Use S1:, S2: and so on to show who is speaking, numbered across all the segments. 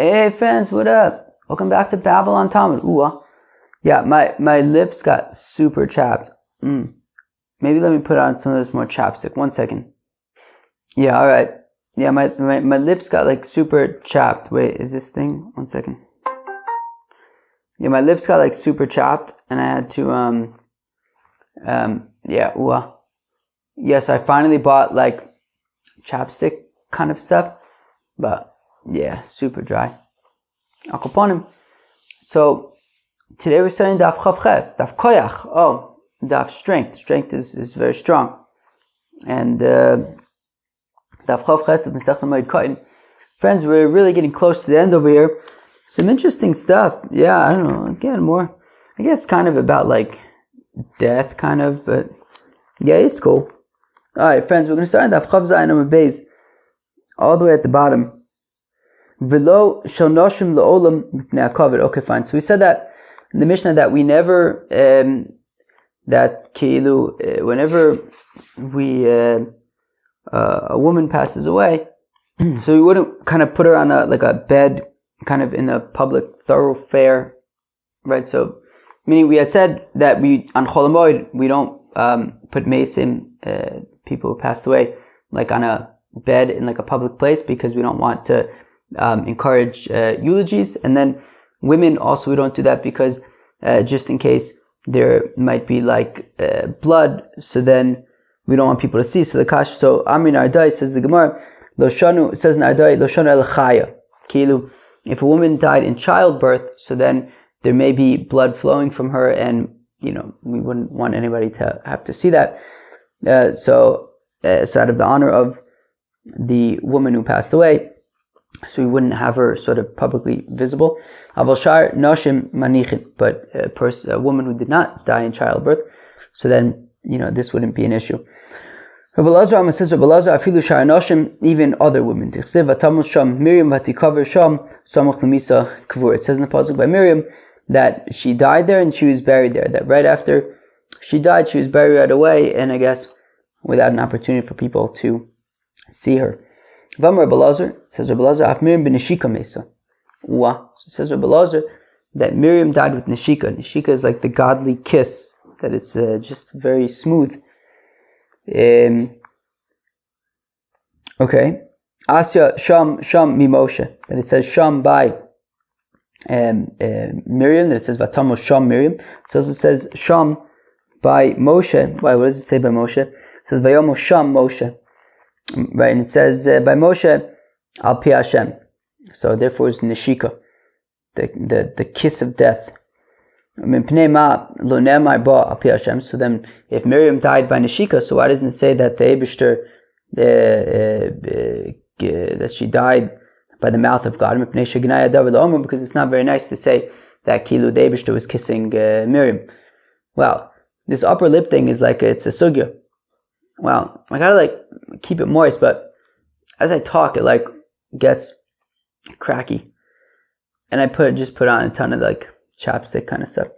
S1: Hey friends, what up? Welcome back to Babylon Talmud. Yeah, my lips got super chapped. Maybe let me put on some of this more chapstick. 1 second. Yeah, alright. Yeah, my lips got like super chapped. Wait, is this thing? 1 second. Yeah, my lips got like super chapped and I had to Yes, I finally bought like chapstick kind of stuff. But yeah, super dry. Akoponim. So today we're studying Daf Chav Ches, Daf Koyach. Oh, Daf Strength. Strength is very strong. And Daf Chav Ches of Masechta Moed Katan. Friends, we're really getting close to the end over here. Some interesting stuff. Yeah, I don't know. Again, more, I guess, kind of about like death, kind of. But yeah, it's cool. All right, friends, we're going to start in Daf Chav Zayin Amud Beis, all the way at the bottom. V'lo shel noshim le'olam mipnei hakavod. Okay, fine. So we said that in the Mishnah that we never, whenever a woman passes away, so we wouldn't kind of put her on a bed, kind of in the public thoroughfare, right? So, meaning we had said that on Chol Moed we don't put mesim, people who passed away, like on a bed in like a public place, because we don't want to encourage eulogies. And then women also, we don't do that because just in case there might be like blood, so then we don't want people to see. So the kash, so Amin Ardai, says the Gemara, Loshanu, it says in Ardai, Loshanu el chaya, kilu, if a woman died in childbirth, so then there may be blood flowing from her, and we wouldn't want anybody to have to see that. So out of the honor of the woman who passed away, so we wouldn't have her sort of publicly visible. Avalshar noshim manichin, but a woman who did not die in childbirth, so then this wouldn't be an issue. Rabbi Lazar says, Rabbi Lazar afilu shar noshim, even other women. Tichsev v'tamul sham Miriam v'tikaver sham samach lemisa kvur. It says in the pasuk by Miriam that she died there and she was buried there. That right after she died, she was buried right away, and I guess without an opportunity for people to see her. V'amar Rabbi Lazar, says Rabbi Lazar, af Miriam b'neshika mesa. Says Rabbi Lazar that Miriam died with neshika. Neshika is like the godly kiss, that is just very smooth. Okay. Asya sham mi Moshe. That it says sham by Miriam. That it says vatamo sham Miriam. So it says sham by Moshe. Why? What does it say by Moshe? It says vayomo sham Moshe. Right, and it says by Moshe al pi Hashem. So therefore it's neshika, the kiss of death. So then if Miriam died by neshika, so why doesn't it say that the Eibishter, that she died by the mouth of God? Because it's not very nice to say that the Eibishter was kissing Miriam. Well, this upper lip thing is like, it's a sugya. Well, I gotta keep it moist, but as I talk, it gets cracky, and I just put on a ton of chapstick kind of stuff.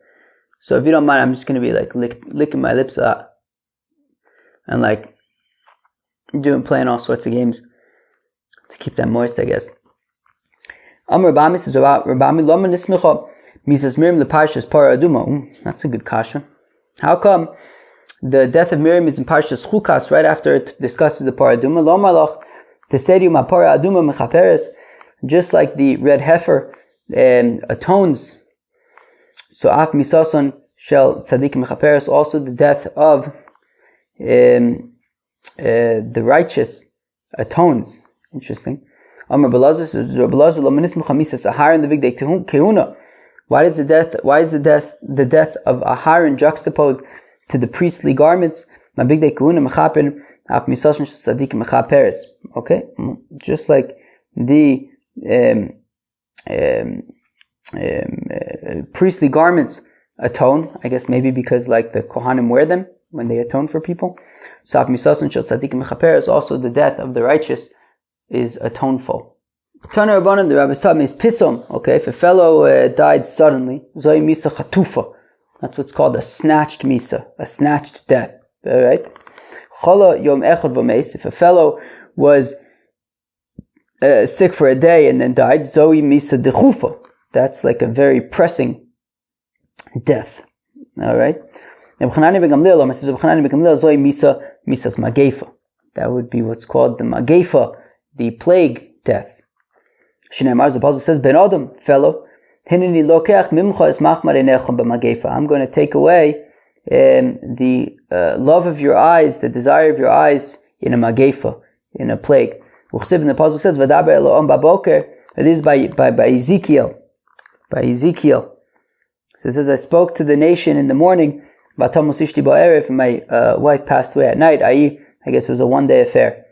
S1: So if you don't mind, I'm just gonna be licking my lips up and playing all sorts of games to keep them moist, I guess. Rabami says about Rabami Lama Nismicha Misas Miriam Leparshas Para Aduma. That's a good kasha. How come the death of Miriam is in Parshas Chukas right after it discusses the Para Aduma? Lo malach tesediu ma Para Aduma mechaperes, just like the red heifer atones. So af misason shel tzadik mechaperes, also the death of the righteous atones. Interesting. Amar Belazar says, Belazar lo menismucha misas Aharon levigdei kehuna. Why is the death of Aharon juxtaposed to the priestly garments? Okay, just like the priestly garments atone, I guess maybe because the Kohanim wear them when they atone for people. So also the death of the righteous is atoneful. Tana Rabbanan, the rabbis taught me, is pisom. Okay, if a fellow died suddenly, zoi misa chatufa. That's what's called a snatched misa, a snatched death. Alright? Chala yom echad v'meis. If a fellow was sick for a day and then died, Zoe Misa Dechufa. That's like a very pressing death. Alright? That would be what's called the Magefa, the plague death. The Apostle says, Ben Adam, fellow, I'm going to take away the love of your eyes, the desire of your eyes in a Magefa, in a plague. And the Apostle says, it is by Ezekiel. By Ezekiel. So it says, I spoke to the nation in the morning, and my wife passed away at night, i.e., I guess it was a one-day affair.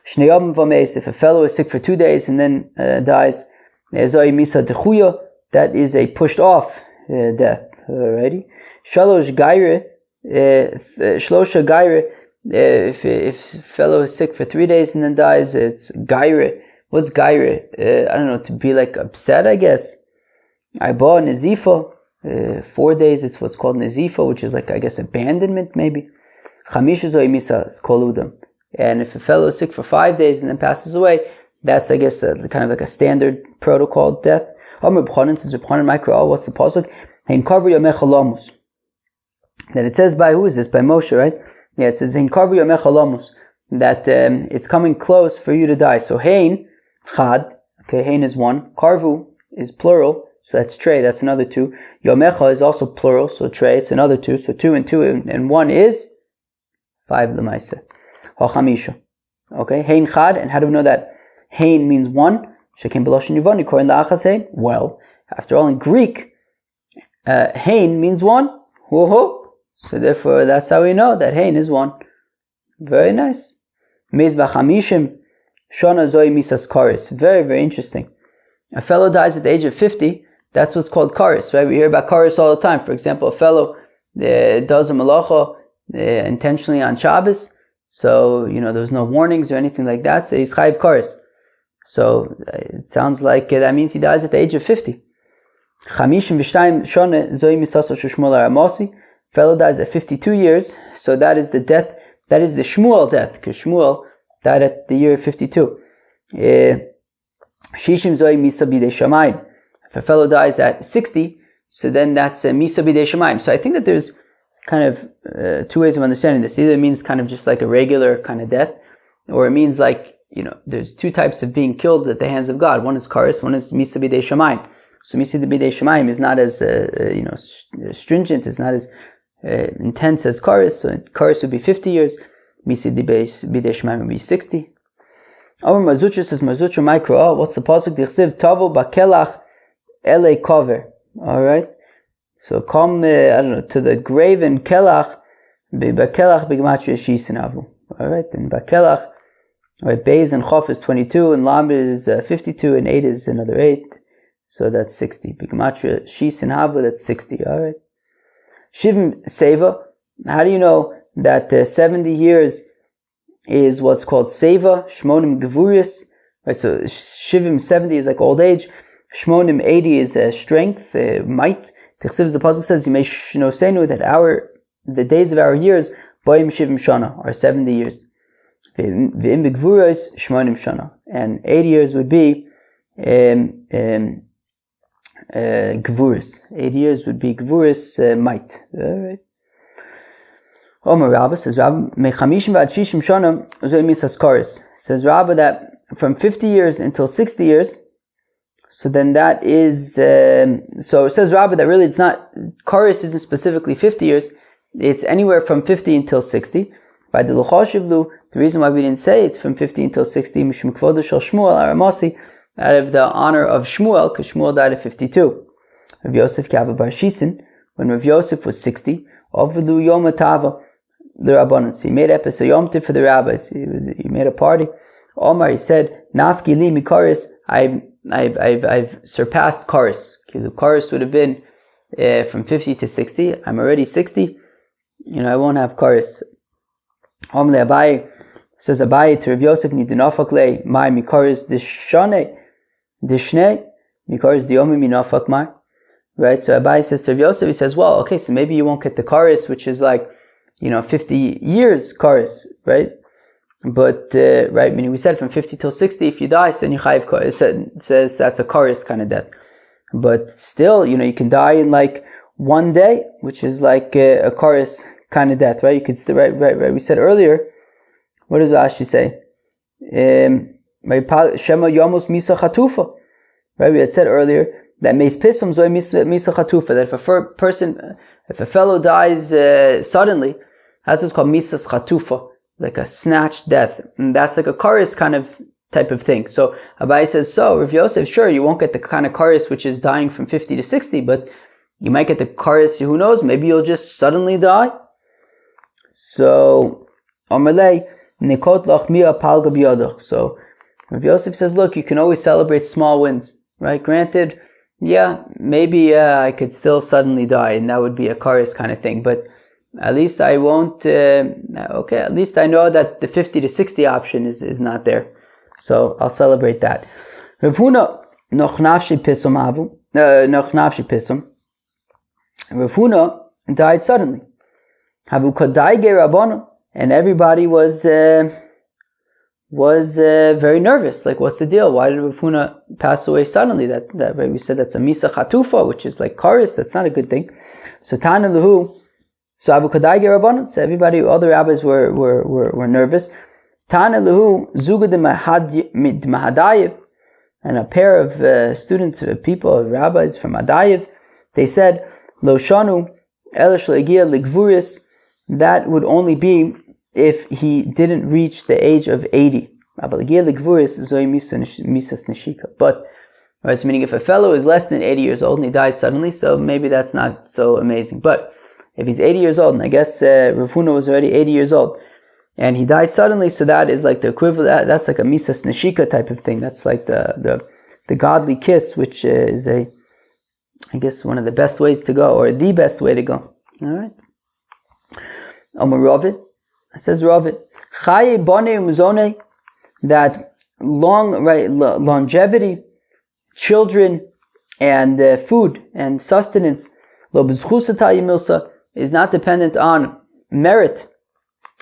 S1: If a fellow is sick for 2 days and then dies, that is a pushed off death. Alrighty. Shlosha gaire. If a fellow is sick for 3 days and then dies, it's gaire. What's gaire? I don't know, to be like upset, I guess. Aiba nezifa. 4 days, it's what's called nezifa, which is like, I guess, abandonment, maybe. Chamisha zoi misas koludam. And if a fellow is sick for 5 days and then passes away, that's, I guess, kind of like a standard protocol death. Amr B'chanan says, what's the pasuk? That it says by, who is this? By Moshe, right? Yeah, it says, that it's coming close for you to die. So, hein, chad, okay, hein is one. Karvu is plural, so that's trey, that's another two. Yomecha is also plural, so trey, it's another two. So 2 and 2 and 1 is 5 lemaisa. Hachamisha. Okay, hein chad, and how do we know that hein means one? Shekim b'loshen yivani korin la'achas hein. Well, after all, in Greek, hein means one. Whoa. So therefore, that's how we know that hein is one. Very nice. Mezbach hamishim shona zoi misas karis. Very, very interesting. A fellow dies at the age of 50. That's what's called karis, right? We hear about karis all the time. For example, a fellow does a malacha intentionally on Shabbos. So, there's no warnings or anything like that. So he's chayiv karis. So it sounds like that means he dies at the age of 50. Chamishim v'shtayim shone zoi misaso sheshmuel aramosi. Fellow dies at 52 years. So that is the death. That is the Shmuel death, because Shmuel died at the year 52. Shishim zoi misa bidei shamayim. If a fellow dies at 60, so then that's misa bidei shamayim. So I think that there's kind of 2 ways of understanding this. Either it means kind of just like a regular kind of death, or it means like, there's 2 types of being killed at the hands of God. One is karis, one is misa bidei shamayim. So misa bidei shamayim is not as stringent, it's not as intense as karis. So karis would be 50 years, misa bidei shamayim would be 60. Amar Mazutra says, Mazutra Mikra, what's the pasuk? Dichsiv tavo bakelach ele kover. Alright? So come, to the grave in kelach, bakelach b'gematria shisinavu. Alright? And bakelach, right, Beis and Chof is 22, and Lamed is 52, and 8 is another 8. So that's 60. B'gematria shisinavu, that's 60. Alright? Shivim seva. How do you know that 70 years is what's called seva? Shmonim gevuris. Right, so Shivim 70 is like old age. Shmonim 80 is strength, might. Tichsiv, the pasuk says, you may senu that the days of our years, boim shivim shana, are 70 years. V'im begvuris shmonim shana, and 80 years would be gevuris. 80 years would be gevuris, might. All right. Omer Rabba says, Rabba, mechamishim v'ad shishim shana zoi misas karis. Says Rabba that from 50 years until 60 years, so then that is, so it says Rabba that really it's not, karis isn't specifically 50 years, it's anywhere from 50 until 60. By the Luchashivlu, the reason why we didn't say it's from 50 until 60, mishum kvodu shel Shmuel aramasi, out of the honor of Shmuel, because Shmuel died at 52. Rav Yosef Kava bar Shisin, when Rav Yosef was 60, Ovelu Yom Tava, the Rabbanon. He made a Yom Tiv for the rabbis. He made a party. Omar, he said, Nafki li mikaris, I've surpassed karis. Karis would have been from 50 to 60. I'm already 60. I won't have karis. Omle Abai says Abai to Rav Yosef nidinafak le my mikaris dishane dishne mikaris diomi minafak my. Right. So Abai says to Rav Yosef, he says, well, okay, so maybe you won't get the karis, which is like 50 years karis, right? But right, meaning we said from 50 till 60, if you die, so then you chayiv koris. It says that's a koris kind of death. But still, you can die in like one day, which is like a koris kind of death, right? You could still, right. We said earlier, what does Rashi say? Shema yomos misa chatufa. Right, we had said earlier that meis pisum zoy misa chatufa. That if a fellow dies suddenly, that's what's called misas chatufa, like a snatched death, and that's like a koris kind of type of thing. So Abai says, so Rav Yosef, sure, you won't get the kind of koris which is dying from 50 to 60, but you might get the koris, who knows, maybe you'll just suddenly die. So Amalei nikot lach mia palga biyadach. So Rav Yosef says, look, you can always celebrate small wins, right? Granted, maybe I could still suddenly die, and that would be a koris kind of thing, but at least I won't, at least I know that the 50 to 60 option is not there. So I'll celebrate that. Rav Huna noch nafshi pisum avu, noch nafshi pisum. Rav Huna died suddenly. Havu kodai ge rabbanu, and everybody was very nervous. Like, what's the deal? Why did Rav Huna pass away suddenly? That right, we said that's a misa chatufa, which is like karis. That's not a good thing. So Tana Lahu. So Abu Kadai Rabbanon, so everybody, all the rabbis were nervous. Tana Lahu Zuga de Mahadayev, and a pair of students, people, of rabbis from Adayev, they said, Lo Shanu Elish Legia Ligvuris, that would only be if he didn't reach the age of 80. But, right, so meaning if a fellow is less than 80 years old and he dies suddenly, so maybe that's not so amazing. But if he's 80 years old, and I guess Rav Huna was already 80 years old, and he dies suddenly, so that is like the equivalent, that's like a misas neshika type of thing. That's like the godly kiss, which is I guess one of the best ways to go, or the best way to go. Alright. Omar Ravid, says Ravid, Chaye bone umzone, that longevity, children, and food and sustenance, lo b'zchusatay milsa, is not dependent on merit.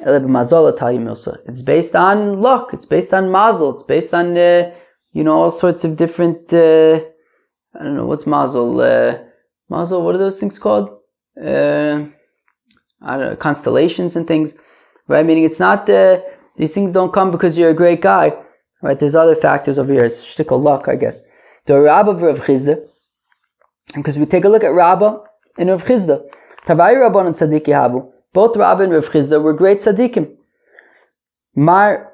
S1: It's based on luck. It's based on mazel. It's based on all sorts of different. I don't know what's mazel. Mazel. What are those things called? I don't know, constellations and things. Right? Meaning it's not these things don't come because you're a great guy. Right? There's other factors over here. It's shtickle luck, I guess. The Rabbah of Rav Chizda, because we take a look at Rabbah and Rav Chizda. Tavai Rabban and Tzaddik Yehavu. Both Rabbah and Rav Chizda were great tzaddikim. Mar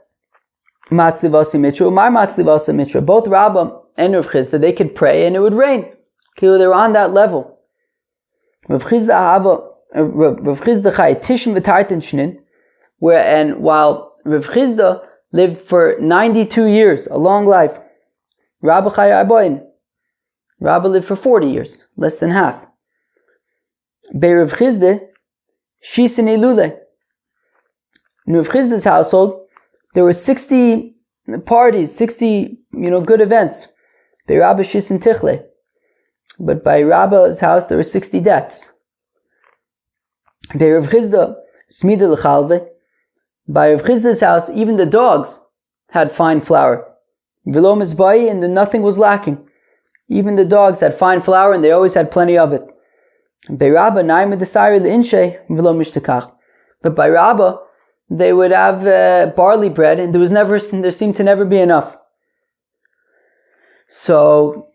S1: Matzlivasi Mitra, Mar Matzlivasi Mitra. Both Rabbah and Rav Chizda, they could pray and it would rain. They were on that level. Rav Chizda Chai Tishim V'Tartin Shnin, while Rav Chizda lived for 92 years, a long life. Rabbah Chai Arboin. Rabbah lived for 40 years, less than half. Bei Rav Chizda, Shisin Ilule. In Rav Chizda's household, there were 60 parties, 60, good events. Bei Rabbah Shisin Tichle. But by Rabbah's house, there were 60 deaths. Bei Rav Chizda, Smida L'chalve. By Rav Chizda's house, even the dogs had fine flour. V'lo mizbai, and nothing was lacking. Even the dogs had fine flour, and they always had plenty of it. But by Rabbah, they would have barley bread, and there seemed to never be enough. So,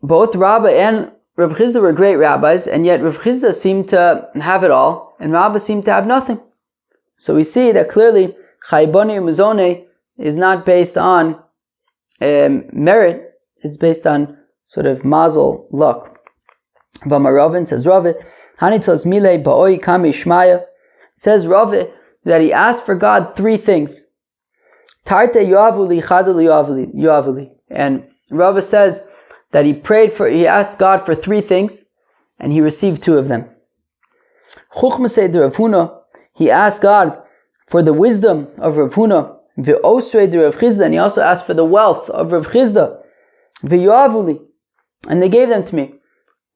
S1: both Rabbah and Rav Chizda were great rabbis, and yet Rav Chizda seemed to have it all, and Rabbah seemed to have nothing. So we see that clearly Chayboni Muzone is not based on merit; it's based on sort of mazel, luck. V'maravin, says Ravid, Hanitos Mile Ba'oi Kami Shmaya, says Ravid that he asked for God 3 things. Tarte Yoavuli Chadul Yoavuli. And Ravid says that he asked God for 3 things, and he received 2 of them. Chuchma Seder Rav Huna, he asked God for the wisdom of Rav Huna. V'osrei de Rav Chizda, and he also asked for the wealth of Rav Chizda. V'yoavuli, and they gave them to me.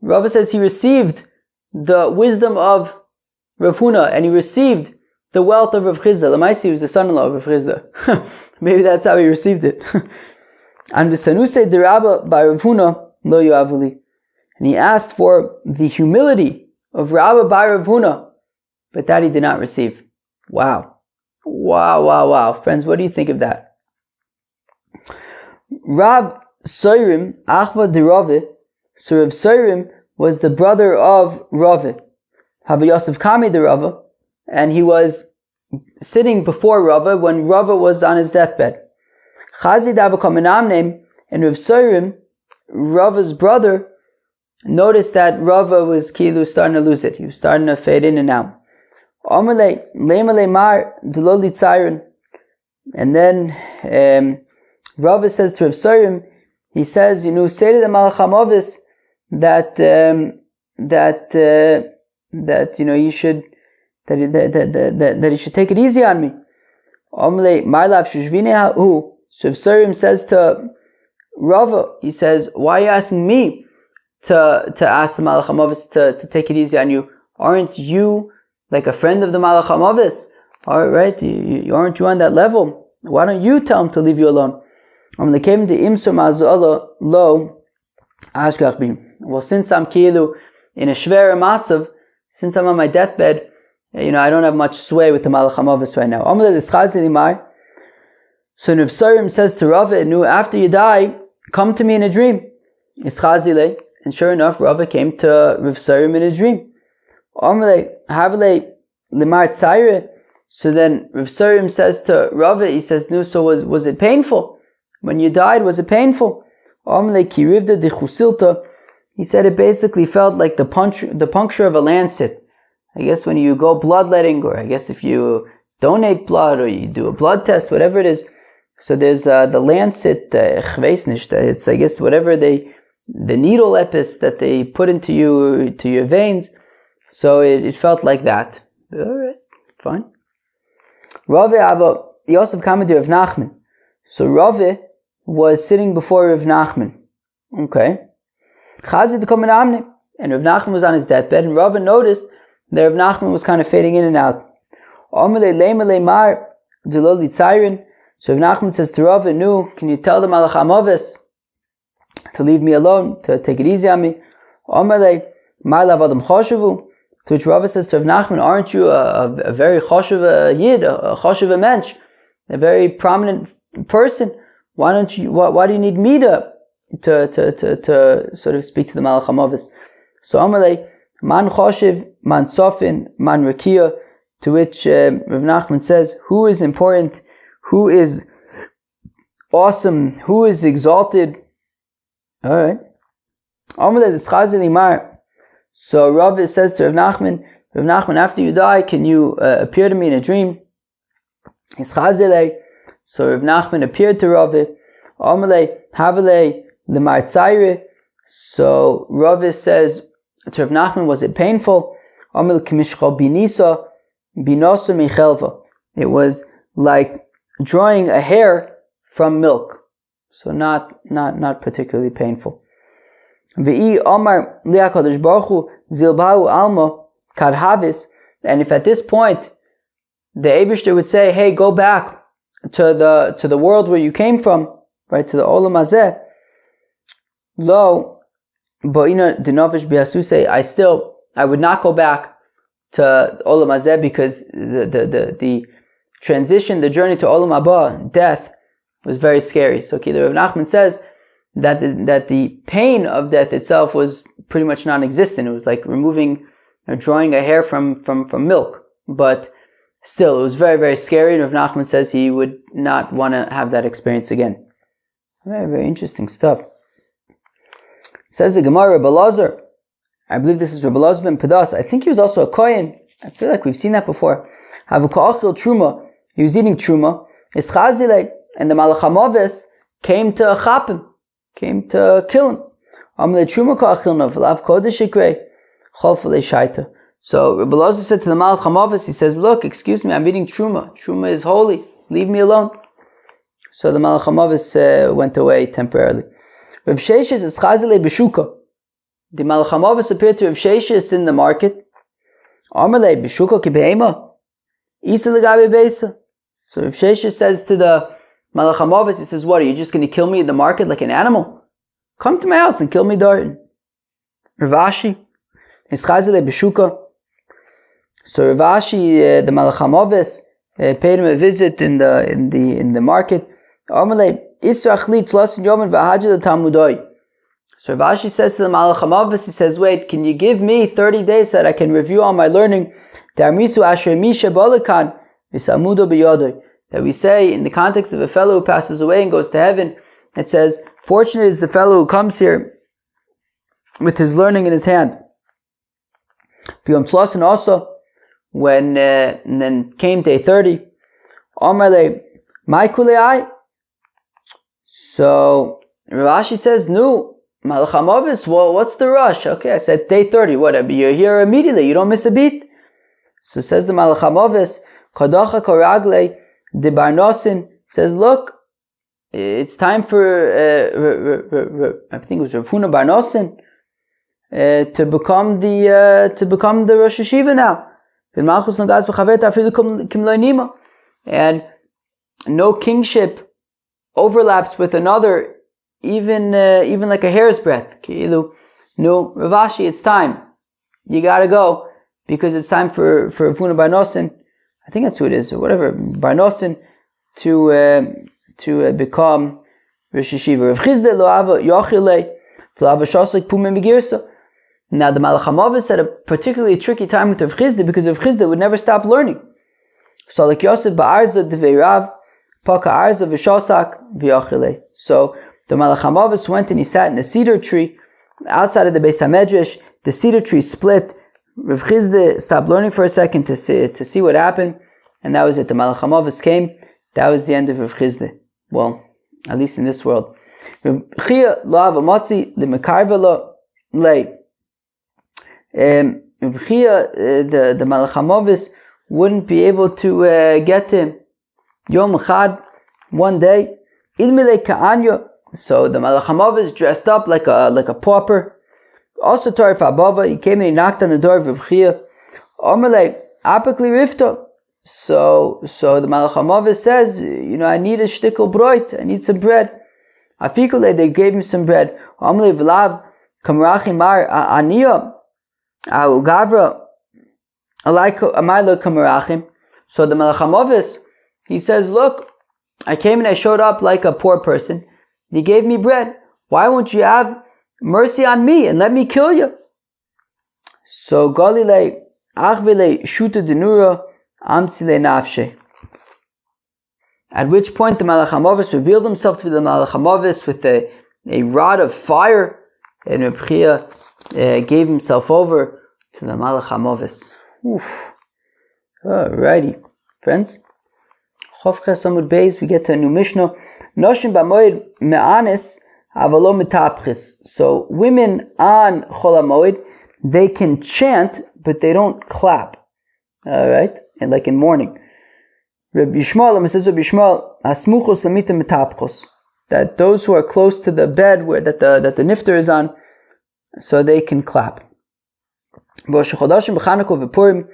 S1: Rav says he received the wisdom of Rav Huna, and he received the wealth of Rav Chizda. Lamaisi was the son-in-law of Rav Chizda. Maybe that's how he received it. And v'sanusei derabba by Rav Huna lo yoavuli. And he asked for the humility of Rabba by Rav Huna, but that he did not receive. Wow. Friends, what do you think of that? Rab Soirim, Achva de Rave. So Rav Soirim was the brother of Rave. Hava Yosef Kami de Rave. And he was sitting before Rave when Rave was on his deathbed. Chazi Dava Kamenamnem, and Rav Soirim, Rave's brother, noticed that Rava was Kilu starting to lose it. He was starting to fade in and out. And then Rava says to Rav Soirim, he says, say to the Malach HaMovis that you should that he should take it easy on me. So Rav Soirim says to Rava, he says, why are you asking me to ask the Malach HaMovis to take it easy on you? Aren't you like a friend of the Malach HaMovis? Alright, aren't you on that level? Why don't you tell him to leave you alone? Well, since I'm kilu in a shver matzav, since I'm on my deathbed, I don't have much sway with the Malach HaMovis right now. So Rav Soirim says to Rava, after you die, come to me in a dream. And sure enough, Rava came to Rav Soirim in a dream. So then Rav Soirim says to Rava, he says, so was it painful? When you died, was it painful? He said it basically felt like the puncture of a lancet. I guess when you go bloodletting, or I guess if you donate blood, or you do a blood test, whatever it is. So there's the lancet, it's I guess whatever the needle epis that they put into your veins. So it felt like that. Alright, fine. Rave Yosef Kamadi of Nachman. So Rave was sitting before Rav Nachman. Okay. Chazid Komen Amne. And Rav Nachman was on his deathbed, and Rave noticed that Rav Nachman was kind of fading in and out. So Rav Nachman says to Rave, can you tell the Malach HaMovis to leave me alone, to take it easy on me? To which Rava says to Rav Nachman, aren't you a very choshev yid, a choshev mensch, a very prominent person? Why do you need me to sort of speak to the Malach HaMovis? So Amalei, man choshev, man sofin, man rekia. To which Rav Nachman says, who is important, who is awesome, who is exalted? Alright. Amalei d'schazil imar. So Rav says to Rav Nachman, after you die, can you appear to me in a dream? So Rav Nachman appeared to Rav. So Rav says to Rav Nachman, was it painful? It was like drawing a hair from milk. So not particularly painful. And if at this point the Eibishter would say, hey, go back to the world where you came from, right, to the Olam Hazeh, lo bo'ina denovish biasuse, I would not go back to Olam Hazeh, because the transition, the journey to Olam Haba, death, was very scary. So Rav Nachman says that the pain of death itself was pretty much non-existent. It was like removing or drawing a hair from milk. But still, it was very, very scary. And Rav Nachman says he would not want to have that experience again. Very, very interesting stuff. Says the Gemara, Rebbe Elazar, I believe this is Rebbe Elazar ben Pedas. I think he was also a Kohen. I feel like we've seen that before. Havuka'achil truma. He was eating truma. Ischazile, and the Malach HaMovis came to chap him, came to kill him. Amle truma ka'achil no v'lav kodesh ikrei cholfalei shaita. So Rebbe Elazar said to the Malach HaMovis, he says, look, excuse me, I'm eating truma. Truma is holy. Leave me alone. So the Malach HaMovis went away temporarily. Rav Sheshes is chazile b'shuka. The Malach HaMovis appeared to Rav Sheshes in the market. Amalei b'shuka ki be'ema. Isa legabe beisa. So Rav Shesha says to the Malach HaMavis, he says, what, are you just going to kill me in the market like an animal? Come to my house and kill me there. Rav Ashi, Ischazele Beshuka. So Rav Ashi, the Malach HaMavis, paid him a visit in the market. Amalei, Isra Achlit Tlasin Yomen V'Hajil Talmudoi. So Rav Ashi says to the Malach HaMavis, he says, wait, can you give me 30 days so that I can review all my learning? That we say in the context of a fellow who passes away and goes to heaven, it says, fortunate is the fellow who comes here with his learning in his hand. And also, when and then came day 30, so Rav Ashi says, no, Malach HaMavis, well, what's the rush? Okay, I said day 30, whatever, you're here immediately, you don't miss a beat. So says the Malach HaMavis, Kodacha Koragle, the Barnosin says, look, it's time for, I think it was Rav Huna Barnosin, to become the Rosh Hashiva now. And no kingship overlaps with another, even like a hair's breadth. No, Rav Ashi, it's time. You gotta go. Because it's time for Funa Barnosin, I think that's who it is, or whatever, Barnosin, to become Rosh Hashiva. Rav Chizde lo ava yochile, lo ava shoslik pumim begirsa. Now the Malach HaMavis had a particularly tricky time with Rav Chizde because Rav Chizde would never stop learning. So like Yosef ba'arza devei Rav, paka arza v'shosak v'yochile. So the Malach HaMavis went and he sat in a cedar tree outside of the Beis HaMedrash. The cedar tree split. Rav Chizde stopped learning for a second to see what happened, and that was it. The Malach HaMavis came. That was the end of Rav Chizde. Well, at least in this world. Rav Chia lo hava motzi lemekarva lo lei. Rav Chia, the Malach HaMavis, wouldn't be able to get to him. Yom Echad, one day, idmile ka'anya. So the Malach HaMavis dressed up like a pauper. Also, Tarif Abava, he came and he knocked on the door of Rav Chia. Omerle, apikli rifta. So the Malach HaMavis says, I need a shtickle broit, I need some bread. Afikule, they gave him some bread. Omerle vlav, kamrachim mar aniya, gavra, alaiko amaylo kamarachim. So the Malach HaMavis, he says, look, I came and I showed up like a poor person. He gave me bread. Why won't you have mercy on me and let me kill you? So Galile achvile shuta denura amtzile nafshe. At which point the Malach HaMavis revealed himself to the Malach HaMavis with a rod of fire, and Reb Chia gave himself over to the Malach HaMavis. Alrighty, friends. Chavches Amud Beis, we get to a new Mishnah. Noshim b'Moed me'anis. So women on Chol HaMoed, they can chant, but they don't clap. Alright? And like in mourning. Rabbi Yishmael, it says Rabbi Yishmael, Hasmuchos lamita metapchos. That those who are close to the bed that the nifter is on, so they can clap. Rosh Chodashim b'Chanukah v'Purim,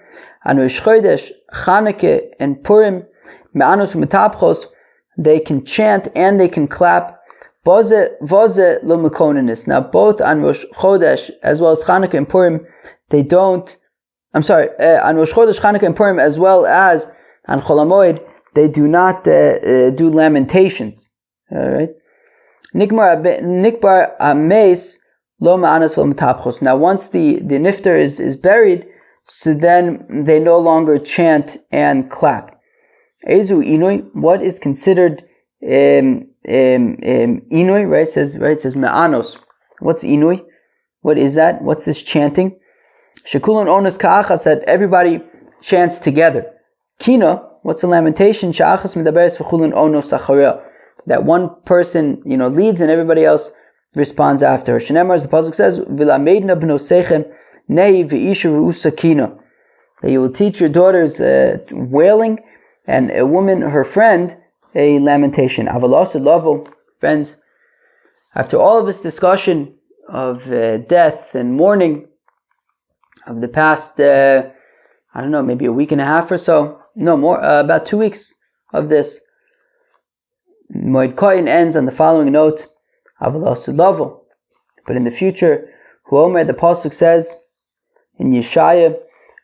S1: and Rosh Chodesh, Chanukah and Purim, me'anos metapchos, they can chant and they can clap. Vaze lo mekonenis. Now both on Rosh Chodesh as well as Chanukah and Purim, they don't. On Rosh Chodesh, Chanukah and Purim as well as on Chol HaMoed, they do not do lamentations. All right. Nikbar ames lo ma'anas lo metapchos. Now once the nifter is buried, so then they no longer chant and clap. Ezu inui, what is considered inui, right? It says me'anos. What's inui? What is that? What's this chanting? Shekulon onas ka'achas, that everybody chants together. Kina, what's a lamentation? Sha'achas medaberes v'chulon onos achareh, that one person leads and everybody else responds after her. Shenemar, as the pasuk says, v'lameidna b'nosechem nei v'isha ru'usa kina, that you will teach your daughters wailing, and a woman, her friend, a lamentation. Avalos lavo, friends. After all of this discussion of death and mourning of the past, maybe a week and a half or so, No more, about 2 weeks of this. Moed Katan ends on the following note, Avalasulovo. But in the future, Huomer, the Pasuk says in Yeshaya,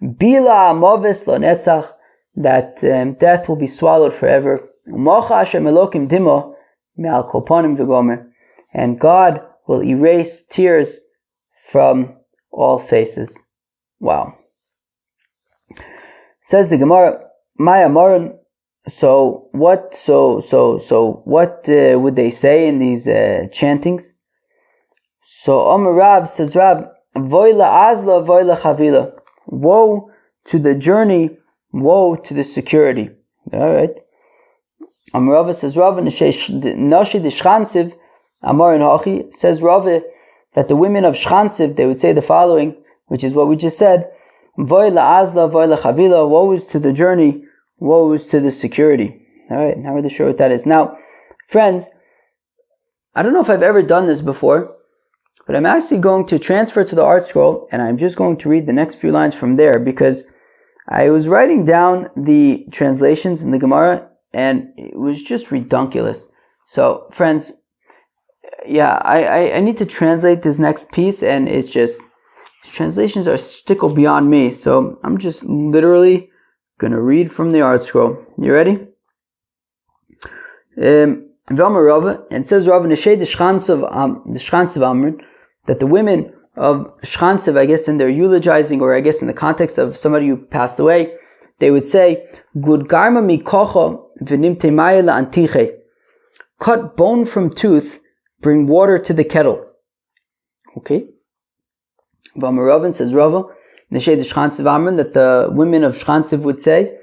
S1: Bila Amovis lo netzach, that death will be swallowed forever. Umocha Hashem Elokim dimo me'al kol panim v'gomer, and God will erase tears from all faces. Wow. Says the Gemara, Maya Moran. So what would they say in these chantings? So Omer Rab, says Rab, Voila Azla, Voila Chavila. Woe to the journey, woe to the security. Alright. Omer Rava, says Rava, Nashi Dishchansiv, Amar and Hachi, says Rava that the women of Shchansiv, they would say the following, which is what we just said, Voila Azla, Voila Chavila, woe is to the journey, woe is to the security. Alright, now we're sure what that is. Now, friends, I don't know if I've ever done this before, but I'm actually going to transfer to the art scroll, and I'm just going to read the next few lines from there, because I was writing down the translations in the Gemara, and it was just redunculous. So, friends, yeah, I need to translate this next piece, and it's just, translations are stickle beyond me, so I'm just literally going to read from the art scroll. You ready? And it says Rava Neshay the Shchansiv Amrin, that the women of Shchansiv, I guess in their eulogizing, or I guess in the context of somebody who passed away, they would say, Gud garma mi kocha v'nimte maya la'antiche. Cut bone from tooth, bring water to the kettle. Okay? V'amaravin, says Rava, Neshay the Shchansiv Amrin, that the women of Shchansiv would say,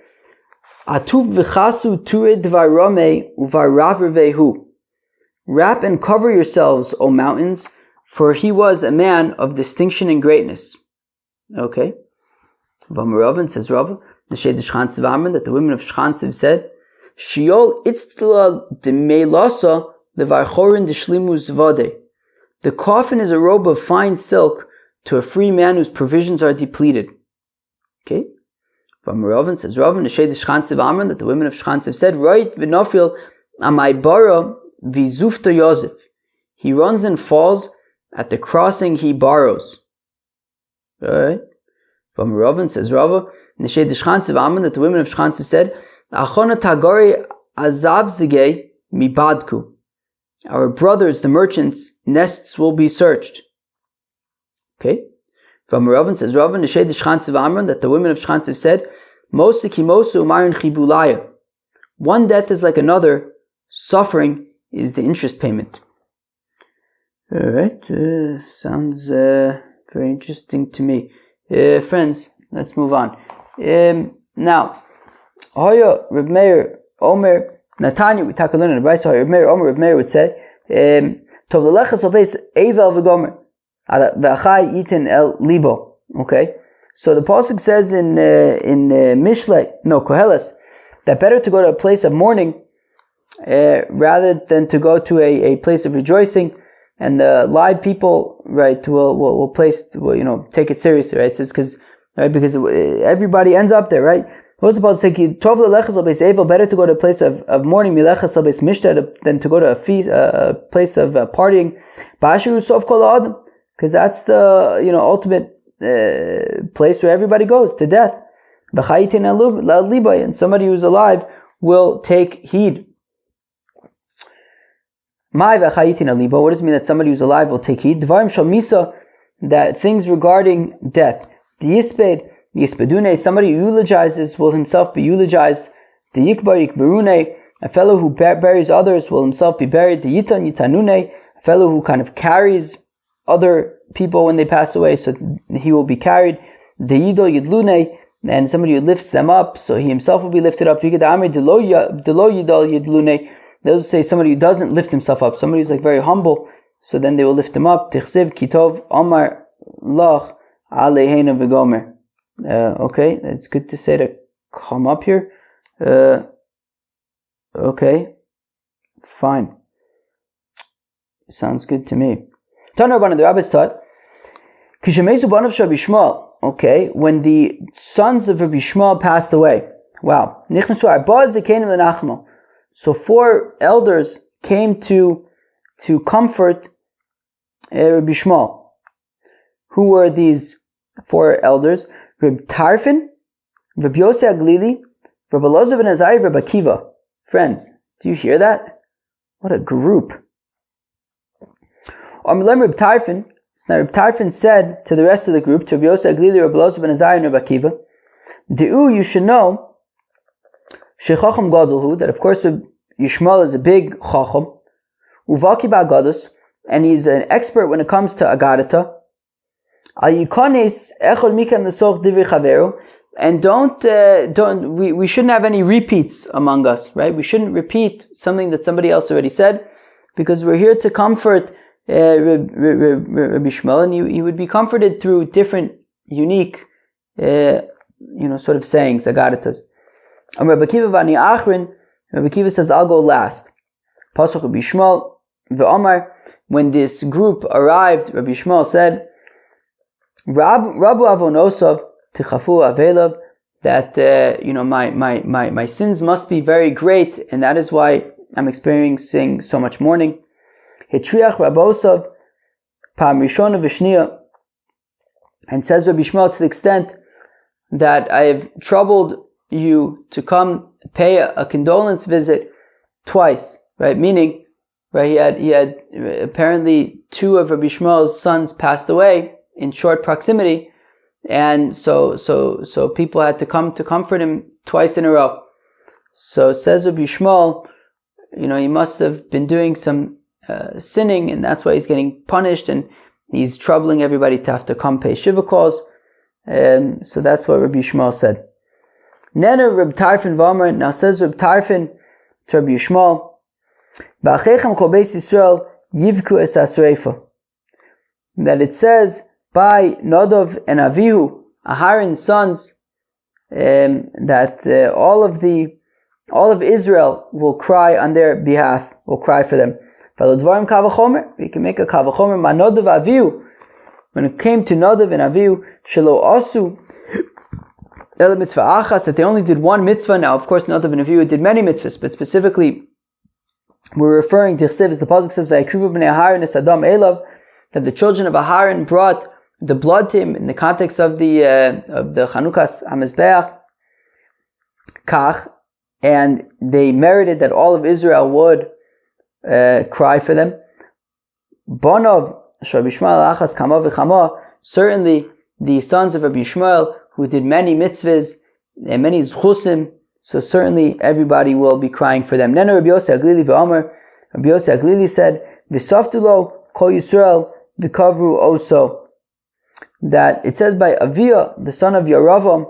S1: Atuv v'chasu ture dvar rame uvar raver vehu. Wrap and cover yourselves, O mountains, for he was a man of distinction and greatness. Okay. V'amaravin, says Rava, Neshay the Shchansiv Amrin, that the women of Shchansiv said, Shiol itztla demei lasa levar chorin deshlimu zvade. The coffin is a robe of fine silk to a free man whose provisions are depleted. Okay? From Ravin, says Ravin, the Shade Shchansiv Amran, that the women of Shchansiv said, Right v'nofil amai bara v'zufta Yosef. He runs and falls, at the crossing he borrows. Alright? From Ravin, says Rava, the Shade Shchansiv Amran, that the women of Shchansiv said, Achona tagori azav zige mibadku. Our brothers, the merchants' nests will be searched. Okay? From Ravin, says Ravin, the Shade Shchansiv Amran, that the women of Shchansiv said, Mosu kimosu umarin chibulaya. One death is like another, suffering is the interest payment. Alright, sounds very interesting to me. Friends, let's move on. Now, Hoya, Reb Meir, Omer, Natanya, we talk a little bit about Reb Meir, Omer, Reb Meir would say, Tov lelechas obeis evel v'gomer. Okay, so the pasuk says in Mishle, Koheles, that better to go to a place of mourning rather than to go to a place of rejoicing, and the live people, right, will take it seriously, right? It says because everybody ends up there, right? What's the pasuk say? Better to go to a place of mourning than to go to a feast, a place of partying. Because that's the ultimate place where everybody goes to death. And somebody who's alive will take heed. What does it mean that somebody who's alive will take heed? That things regarding death. Somebody who eulogizes will himself be eulogized. A fellow who buries others will himself be buried. A fellow who kind of carries other people when they pass away, so he will be carried. And somebody who lifts them up, so he himself will be lifted up. They'll say somebody who doesn't lift himself up, somebody who's like very humble, so then they will lift him up. Okay, it's good to say to come up here. Okay, fine. Sounds good to me. The rabbis taught, okay, when the sons of Rabbi Shmuel passed away, Wow. So 4 elders came to comfort Rabbi Shmuel. Who were these 4 elders? Rabbi Tarfon, Rabbi Yossi Aglili, Rabbi Lotsa ben Azai, Rabbi Akiva. Friends, do you hear that? What a group. Rabbi Tarfon, now Rabbi Tarfon said to the rest of the group, to Rabbi Yossi Aglili, Rabbi Lotsa ben Azai, and Rabbi Akiva, De'u, you should know, Shechacham Gadolhu, that of course Yishmael is a big Chacham, Uvaki Ba'agados, and he's an expert when it comes to Agadata. And we shouldn't have any repeats among us, right? We shouldn't repeat something that somebody else already said, because we're here to comfort Rabbi Shmuel, and he would be comforted through different, unique, sort of sayings, agadatas. Rabbi Akiva says, I'll go last. Pasuk Rabbi Shmuel, v'Omar, when this group arrived, Rabbi Shmuel said, Rabu avonosov tichafu avelav, that my sins must be very great, and that is why I'm experiencing so much mourning. Hitriach rabosov pam rishona v'shniya, and says Rabbi Shmuel, to the extent that I have troubled you to come pay a condolence visit twice, right? Meaning, right, he had apparently 2 of Rabbi Shmuel's sons passed away in short proximity, and so people had to come to comfort him twice in a row. So says Rabbi Shmuel, he must have been doing some sinning, and that's why he's getting punished, and he's troubling everybody to have to come pay Shiva calls. So that's what Rabbi Shmuel said. Nena Rabbi Tarfon V'Omer, now says Rabbi Tarfon to Rabbi Shmuel, Ba'achechem kol beis Yisrael yivku es asreifa, that it says by Nadav and Avihu, Aharon's sons, that all of Israel will cry on their behalf, will cry for them. We can make a kavachomer. Ma Nadav Avihu, when it came to Nadav and Avihu, shelo asu el mitzvah achas, that they only did one mitzvah. Now, of course, Nadav and Avihu did many mitzvahs, but specifically, we're referring to Chsiv, as the pasuk says, "Vayikrivu b'nei Aharon es Adam elav," that the children of Aharon brought the blood to him in the context of the Chanukas HaMizbeach, Kach, and they merited that all of Israel would cry for them. Bonov Rabbi Shmuel achas kama v'chama, certainly the sons of Rabbi Shmuel who did many mitzvahs and many zchusim, so certainly everybody will be crying for them. Nena Rabbi Yossi Aglili v'Omer, Rabbi Yossi Aglili said, V'saftu lo kol Yisrael v'kavru oso, that it says by Aviyah, the son of Yeravam,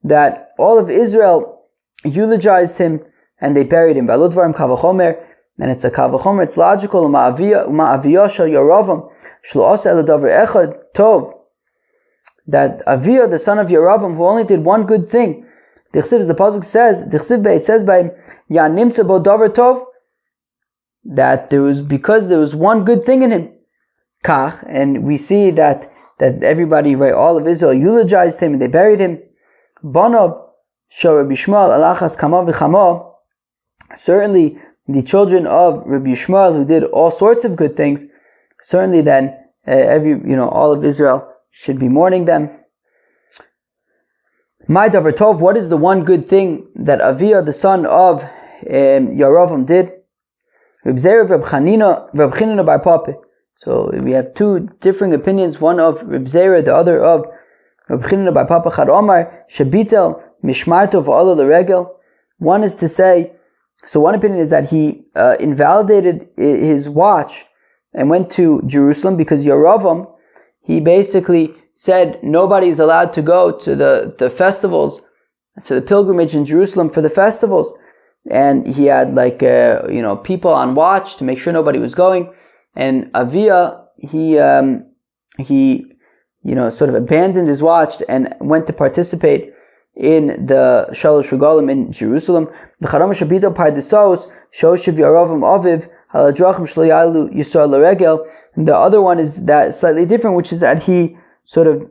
S1: that all of Israel eulogized him and they buried him. V'aludvarim kavachomer, and it's a kavachomer, it's logical. Ma'aviyah shel Yeravam shlo asa eladavar echad tov, that Aviyah, the son of Yeravam, who only did one good thing. The pasuk says, it says by Yanimtza bo davar tov, that because there was one good thing in him. Kach, and we see that everybody, right, all of Israel eulogized him and they buried him. Bonob shel Rabbi Shmuel alachas kama v'chama, certainly the children of Rabbi Shmuel who did all sorts of good things, certainly then all of Israel should be mourning them. My davar tov, what is the one good thing that Aviyah, the son of Yeravam, did? Reb Zera Reb Chanina bar Papa. So we have 2 differing opinions, one of Reb Zera, the other of Reb Chanina bar Papa. Chad Omar Shabitel Mishmarto v'Ala L'Regel. One is to say, so one opinion is that he invalidated his watch and went to Jerusalem because Yeravam, he basically said nobody's allowed to go to the festivals, to the pilgrimage in Jerusalem for the festivals, and he had people on watch to make sure nobody was going. And Aviyah, he sort of abandoned his watch and went to participate in the Shalosh Regalim in Jerusalem. The Charam Shabito Pardisos Shoshiv Yeravam Aviv Haladrachim Shlo Yalu Yisrael L'Regel. The other one is that slightly different, which is that he sort of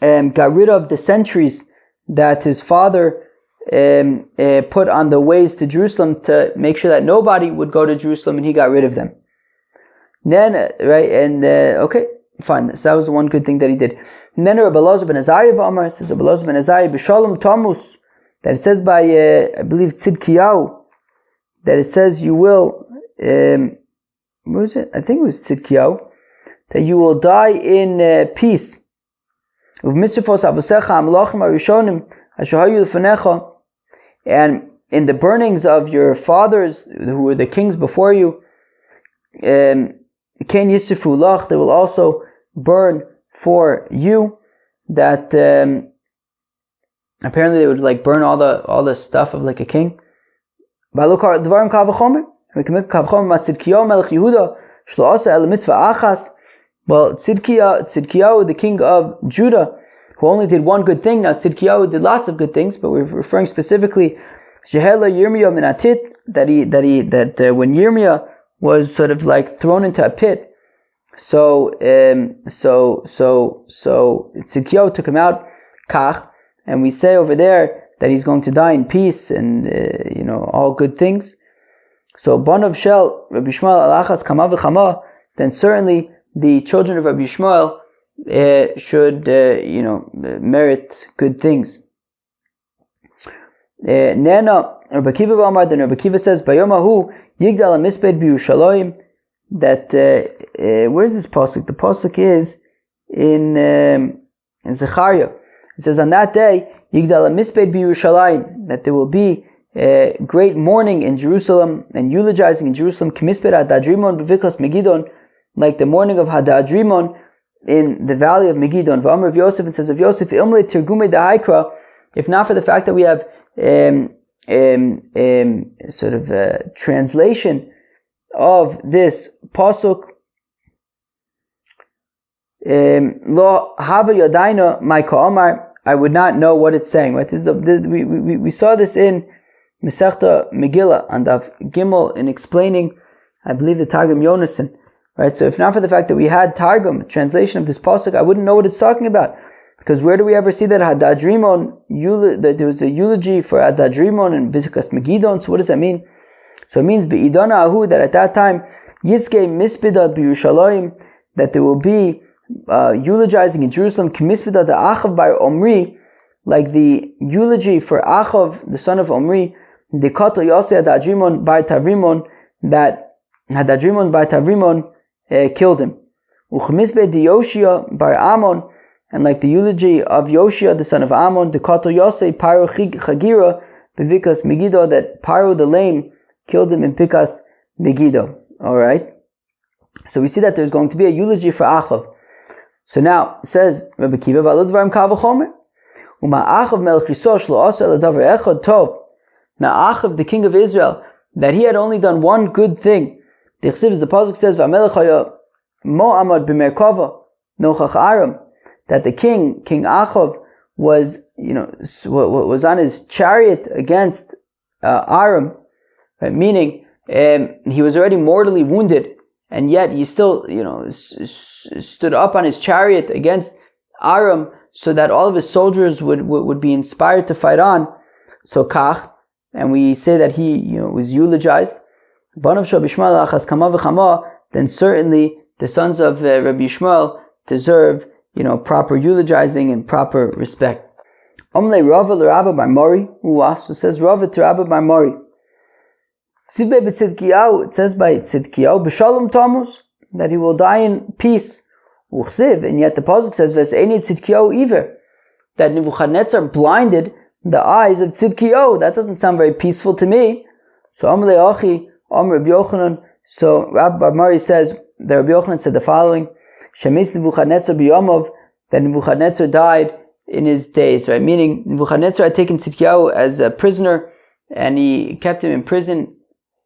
S1: got rid of the sentries that his father put on the ways to Jerusalem to make sure that nobody would go to Jerusalem, and he got rid of them. Then, right, and okay, fine. So that was the one good thing that he did. And then Rabbi Lotsa ben Azariah Amar says, Rabbi Lotsa ben Azariah b'Shalom Tamus, that it says by I believe Tzidkiyahu, that it says you will what was it? I think it was Tzidkiyahu, that you will die in peace. And in the burnings of your fathers who were the kings before you, they will also burn for you. That apparently they would like burn all the stuff of like a king. Well, Tzidkiyahu, the king of Judah, who only did one good thing. Now Tzidkiyahu did lots of good things, but we're referring specifically Shehela Yirmiyah min Atit, that when Yirmiyah was sort of like thrown into a pit, so Tzidkiyahu took him out, Kach, and we say over there that he's going to die in peace and all good things. So Banav Shel Rabbi Yishmael alachas kama v'chama, then certainly the children of Rabbi Yishmael should merit good things. Nena Rabbi Kiva B'Amar, then Rabbi Kiva says Bayomahu Yigdal HaMisped B'Yushalayim, that where's this pasuk? The pasuk is in Zechariah. It says on that day Yigdal HaMisped B'Yushalayim, that there will be great mourning in Jerusalem and eulogizing in Jerusalem, K'misped Hadadrimon B'Vikos Megidon, like the morning of Hadadrimon in the valley of Megidon. V'Amar of Yosef, and says of Yosef, Imle Tirgume Da'Haikra, if not for the fact that we have sort of a translation of this pasuk, Lo Hava Yadaina Maika Omar, I would not know what it's saying. Right? We saw this in Masechta Megillah and Daf Gimel in explaining, I believe, the Targum Yonason. Right, so if not for the fact that we had Targum, translation of this pasuk, I wouldn't know what it's talking about. Because where do we ever see that Hadadrimon, that there was a eulogy for Hadadrimon and Vikas Megidon? So what does that mean? So it means Be'idana Ahu, that at that time, Yiske Mispida B'Yushalayim, that there will be eulogizing in Jerusalem, K'mispida the Achav by Omri, like the eulogy for Achav, the son of Omri, the Kato Yosei Hadadrimon by Tavrimon, that Hadadrimon by Tavrimon killed him. Uchmisbe de Yoshia bar Ammon, and like the eulogy of Yoshia, the son of Ammon, the Kato Yosei Paro Chagira Bevikas Megiddo, that Paro the lame killed him in Pikas Megiddo. Alright? So we see that there's going to be a eulogy for Achav. So now, it says, Rabbi Kiva, V'aludvarim Kavachomer, Uma Achav Melech Yisrael Shlo Asa Eladavar Echad Tov. Now Achav, the king of Israel, that he had only done one good thing. The pasuk says, "V'amelech haya mo'amad b'merkava nochach Aram," that the king Achav, was on his chariot against Aram, right? Meaning he was already mortally wounded, and yet he still stood up on his chariot against Aram, so that all of his soldiers would be inspired to fight on. So Kach, and we say that he was eulogized. Then certainly the sons of Rabbi Yishmael deserve proper eulogizing and proper respect. Omle Rava l'Rabba bar Mori, who says Rava to Rabba bar Mori. It says by Tzidkiyahu b'Shalom Tamus, that he will die in peace. And yet the pasuk says V'seini Tzidkiyahu iver, that Nebuchadnezzar blinded the eyes of Tzidkiyahu. That doesn't sound very peaceful to me. So Omle Achi Rabbi Yochanan, so Rabbi Bar Mari says that Rabbi Yochanan said the following: Shemis Nebuchadnezzar b'Yomov, that Nebuchadnezzar died in his days, right? Meaning Nebuchadnezzar had taken Tzidkiyahu as a prisoner, and he kept him in prison,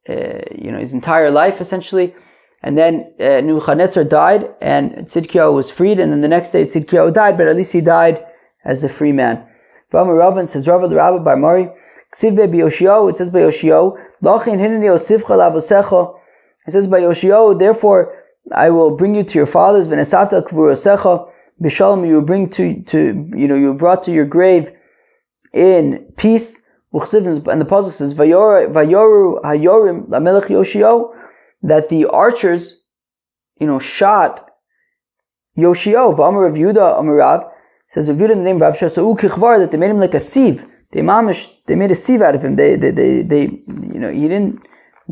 S1: his entire life essentially. And then Nebuchadnezzar died, and Tzidkiyahu was freed. And then the next day Tzidkiyahu died, but at least he died as a free man. V'amar Ravan, says Rava the Rabbi Bar Mari, Ksiv be Yoshio, it says by Yoshio, Lachin hineni osifcha lavosecha, it says by Yoshio, therefore I will bring you to your fathers, v'nesafta kvurosecha, b'shalom, you will bring you were brought to your grave in peace, And the pasuk says, Vayoru Hayorim Lamelech Yoshio, that the archers, shot Yoshio. V'amar Rav Yehuda Amar Rav, says Rav Yehuda in the name of Rav Shasa'u Kichvar, that they made him like a sieve. They made a sieve out of him. They he didn't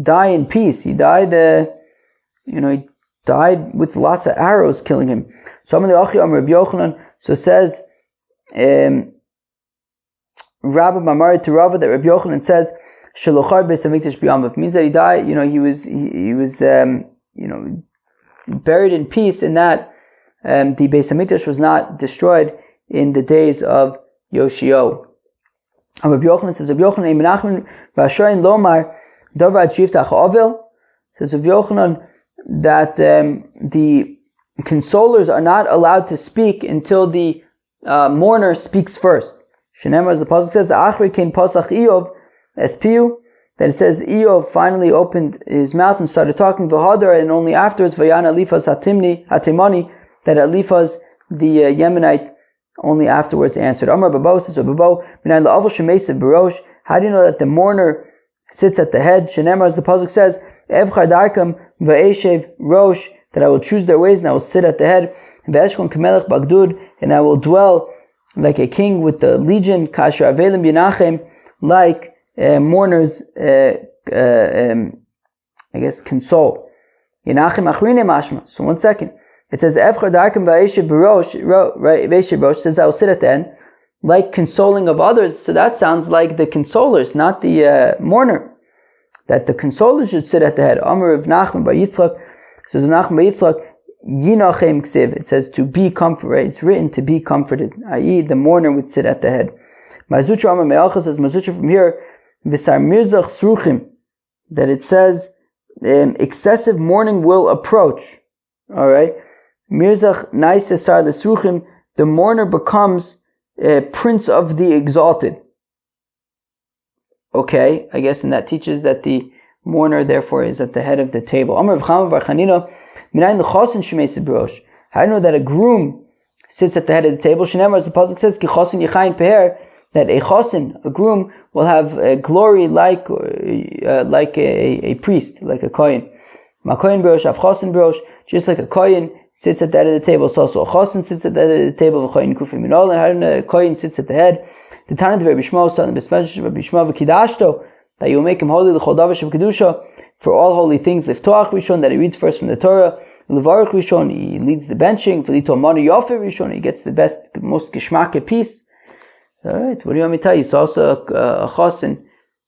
S1: die in peace. He died, he died with lots of arrows killing him. So Amar Le'achi Amar Rav Yochanan, so it says, Rabbi Mamari to Rava, that Rabbi Yochanan says Shalochar Beis Hamikdash B'Yamav, means that he died. He was buried in peace, in that the Beis Hamikdash was not destroyed in the days of Yoshio. And Rabbi Yochanan says, Rabbi Yochanan Menachem V'Ashorin Lomar Davar Shiftach Avil, says Rabbi Yochanan that the consolers are not allowed to speak until the mourner speaks first. Shenemar, as the pasuk says, Achri Ken Pasach Eov Espiu, that it says Eov finally opened his mouth and started talking V'Hadar, and only afterwards Vayan Eliphaz Hatimani, that Eliphaz the Yemenite only afterwards answered. Amar Babo says, Babo Minay La'avol Shemeisav Barosh. How do you know that the mourner sits at the head? Shenemar, as the pasuk says, Evchar Darkam Va'eshev Rosh, that I will choose their ways and I will sit at the head. Ve'eshkon Kamelech Bagdud, and I will dwell like a king with the legion. Kasher Avelim Yenachem, like mourners, console. Yenachem Achrine Mashma. So 1 second. It says, Evchar Darkam Va'eshev Rosh, says I will sit at the end, like consoling of others. So that sounds like the consolers, not the mourner. That the consolers should sit at the head. Amar of Nachman by Yitzchak, says Nachman by Yitzchak, Yinachem Ksiv. It says to be comforted, right? It's written to be comforted, i.e. the mourner would sit at the head. Mazutra Amar Me'alcha says, Mazutra from here, V'sar Mirzach Sruchim, that it says excessive mourning will approach. Alright? Mirzach Naisa Sar L'Sruchim, the mourner becomes prince of the exalted. Okay, I guess, and that teaches that the mourner therefore is at the head of the table. Amar V'chama Bar Chanina, Minayin l'chosin shemeisav b'rosh. How do you know that a groom sits at the head of the table? Shenemar, as the pasuk says, Ki chosin yichayin peher, that a chosin, a groom, will have glory like a priest, like a kohen. Ma kohen b'rosh, av chosin b'rosh, just like a kohen sits at the head of the table, so also a chosin sits at the head of the table, v'choyin kufim minol, and how do you know that a kohen sits at the head? The Tanit of Rabbi Shmuel is telling the Bespecial of Rabbi Shmuel v'kidashto, that you will make him holy l'chol davar sheb'kedusha, for all holy things. Liftoach Rishon, that he reads first from the Torah. Levarach Rishon, he leads the benching. V'lito manu yofer Rishon, he gets the best, most geshmake piece. All right, what do you want me to tell you? So also a chosin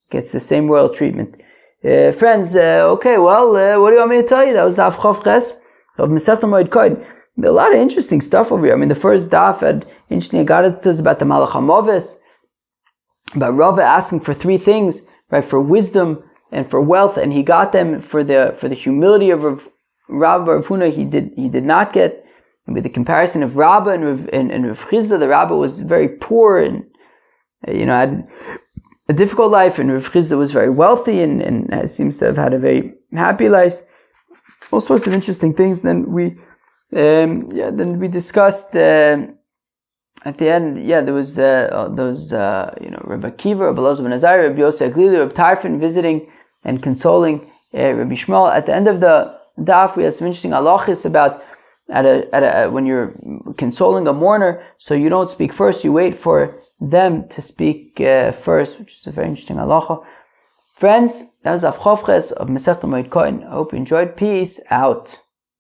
S1: gets the same royal treatment. Friends, okay, well, what do you want me to tell you? That was the Daf Chav Ches of Masechta Moed Kohen. A lot of interesting stuff over here. I mean, the first daf had interesting agadah about the Malach HaMoves, about Rava asking for 3 things, right? For wisdom and for wealth, and he got them. For the humility of Rav Huna, he did not get. And with the comparison of Rabba and Rav Chizda, the Rabba was very poor and had a difficult life, and Rav Chizda was very wealthy and seems to have had a very happy life. All sorts of interesting things. Then we discussed at the end. There was those Rabbi Akiva, Rabbi Elazar ben Azariah, Rabbi Yosef Aglili, Rabbi Tarfon visiting and consoling Rabbi Shmuel. At the end of the daf, we had some interesting halachis about when you're consoling a mourner, so you don't speak first, you wait for them to speak first, which is a very interesting halacha. Friends, that was Daf Chav Ches of Masechta Moed Kohen. I hope you enjoyed. Peace out.